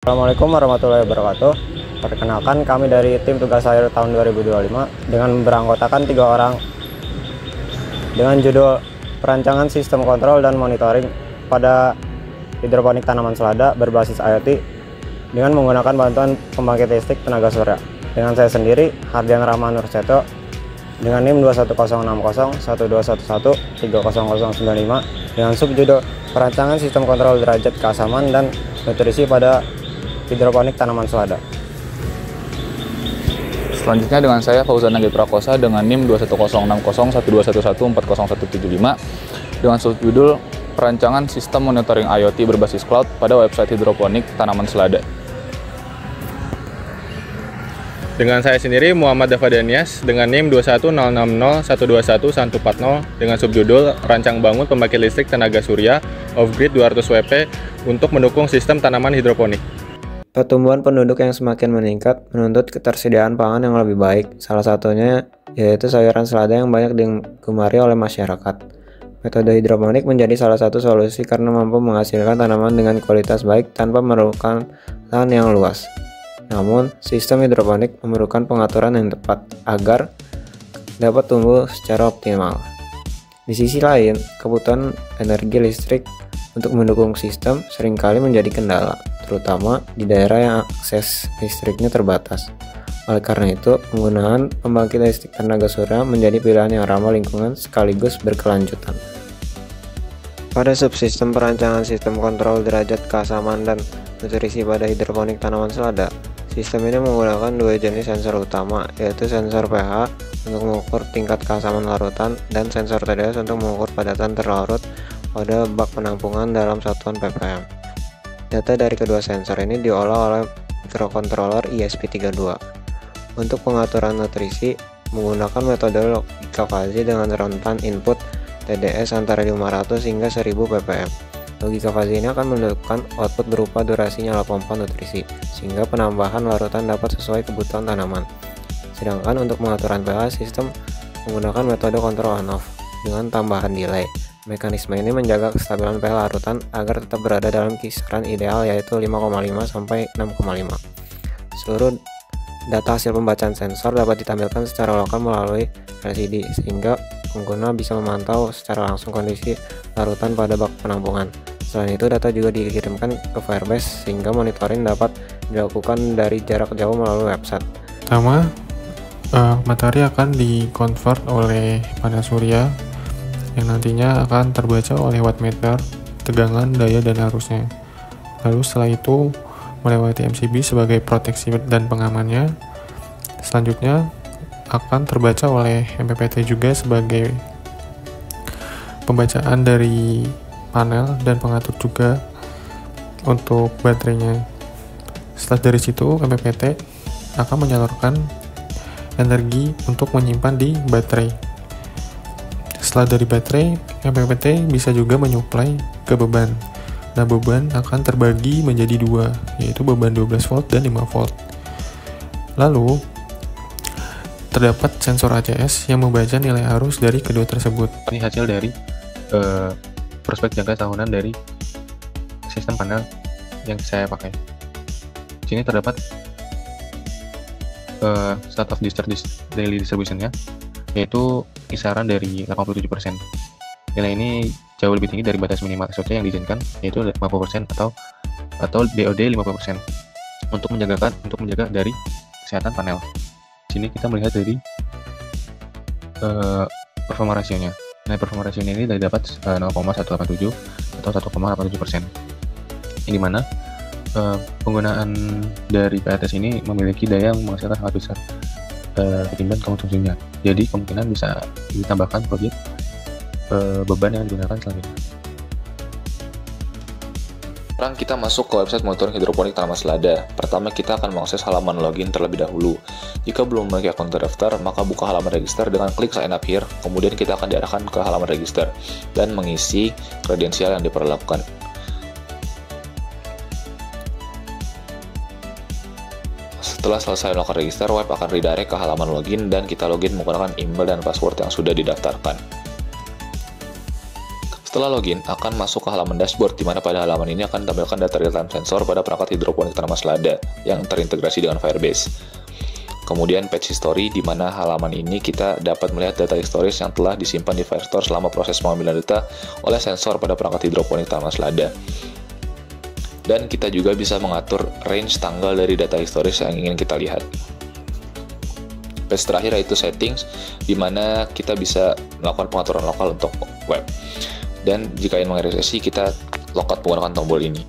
Assalamualaikum warahmatullahi wabarakatuh. Perkenalkan, kami dari tim tugas akhir tahun 2025 dengan beranggotakan 3 orang dengan judul perancangan sistem kontrol dan monitoring pada hidroponik tanaman selada berbasis IoT dengan menggunakan bantuan pembangkit listrik tenaga surya. Dengan saya sendiri, Hardian Rahman Nurseto, dengan NIM 210601211300095 dengan subjudul perancangan sistem kontrol derajat keasaman dan nutrisi pada hidroponik tanaman selada. Selanjutnya dengan saya Fauzan Nagih Prakosa dengan NIM 210601211400175 dengan subjudul perancangan sistem monitoring IoT berbasis cloud pada website hidroponik tanaman selada. Dengan saya sendiri Muhammad Davadanias dengan NIM 21060121140 dengan subjudul Rancang Bangun Pembangkit Listrik Tenaga Surya Off-Grid 200 WP untuk mendukung sistem tanaman hidroponik. Pertumbuhan penduduk yang semakin meningkat menuntut ketersediaan pangan yang lebih baik. Salah satunya yaitu sayuran selada yang banyak digemari oleh masyarakat. Metode hidroponik menjadi salah satu solusi karena mampu menghasilkan tanaman dengan kualitas baik tanpa memerlukan lahan yang luas. Namun, sistem hidroponik memerlukan pengaturan yang tepat agar dapat tumbuh secara optimal. Di sisi lain, kebutuhan energi listrik untuk mendukung sistem seringkali menjadi kendala, terutama di daerah yang akses listriknya terbatas. Oleh karena itu, penggunaan pembangkit listrik tenaga surya menjadi pilihan yang ramah lingkungan sekaligus berkelanjutan. Pada subsistem perancangan sistem kontrol derajat keasaman dan nutrisi pada hidroponik tanaman selada, sistem ini menggunakan 2 jenis sensor utama, yaitu sensor pH untuk mengukur tingkat keasaman larutan dan sensor TDS untuk mengukur padatan terlarut pada bak penampungan dalam satuan ppm. Data dari kedua sensor ini diolah oleh microcontroller ESP32. Untuk pengaturan nutrisi, menggunakan metode logika fuzzy dengan rentan input TDS antara 500 hingga 1000 ppm. Logika fuzzy ini akan menentukan output berupa durasi nyala pompa nutrisi, sehingga penambahan larutan dapat sesuai kebutuhan tanaman. Sedangkan untuk pengaturan pH, sistem menggunakan metode kontrol on-off dengan tambahan delay. Mekanisme ini menjaga kestabilan pH larutan agar tetap berada dalam kisaran ideal, yaitu 5,5 sampai 6,5. Seluruh data hasil pembacaan sensor dapat ditampilkan secara lokal melalui LCD, sehingga pengguna bisa memantau secara langsung kondisi larutan pada bak penampungan. Selain itu, data juga dikirimkan ke Firebase sehingga monitoring dapat dilakukan dari jarak jauh melalui website. Pertama, materi akan dikonvert oleh panel surya yang nantinya akan terbaca oleh wattmeter, tegangan, daya, dan arusnya. Lalu setelah itu melewati MCB sebagai proteksi dan pengamannya. Selanjutnya akan terbaca oleh MPPT juga sebagai pembacaan dari panel dan pengatur juga untuk baterainya. Setelah dari situ MPPT akan menyalurkan energi untuk menyimpan di baterai. Setelah dari baterai, MPPT bisa juga menyuplai ke beban. Nah, beban akan terbagi menjadi 2, yaitu beban 12 volt dan 5 volt. Lalu, terdapat sensor ACS yang membaca nilai arus dari kedua tersebut. Ini hasil dari prospek jangka tahunan dari sistem panel yang saya pakai. Di sini terdapat start of daily distribution-nya, yaitu kisaran dari 87%. Nilai ini jauh lebih tinggi dari batas minimal SOC yang diizinkan, yaitu 50% atau DOD 50% untuk menjaga dari kesehatan panel. Di sini kita melihat dari performa rasionya. Nah, performa rasio ini dapat 0,187 atau 1,87%. Yang dimana penggunaan dari PLTS ini memiliki daya yang menghasilkan sangat besar ketimbang konsumsinya. Jadi kemungkinan bisa ditambahkan proyek beban yang digunakan selanjutnya. Sekarang kita masuk ke website monitoring hidroponik tanaman selada. Pertama, kita akan mengakses halaman login terlebih dahulu. Jika belum memiliki akun terdaftar, maka buka halaman register dengan klik sign up here. Kemudian kita akan diarahkan ke halaman register dan mengisi kredensial yang diperlukan. Setelah selesai melakukan register, web akan redirect ke halaman login dan kita login menggunakan email dan password yang sudah didaftarkan. Setelah login, akan masuk ke halaman dashboard, di mana pada halaman ini akan ditampilkan data real-time sensor pada perangkat hidroponik tanaman selada yang terintegrasi dengan Firebase. Kemudian page history, di mana halaman ini kita dapat melihat data historis yang telah disimpan di Firestore selama proses pengambilan data oleh sensor pada perangkat hidroponik tanaman selada. Dan kita juga bisa mengatur range tanggal dari data historis yang ingin kita lihat. Page terakhir yaitu settings, di mana kita bisa melakukan pengaturan lokal untuk web. Dan jika ingin mengaksesi, kita logout menggunakan tombol ini.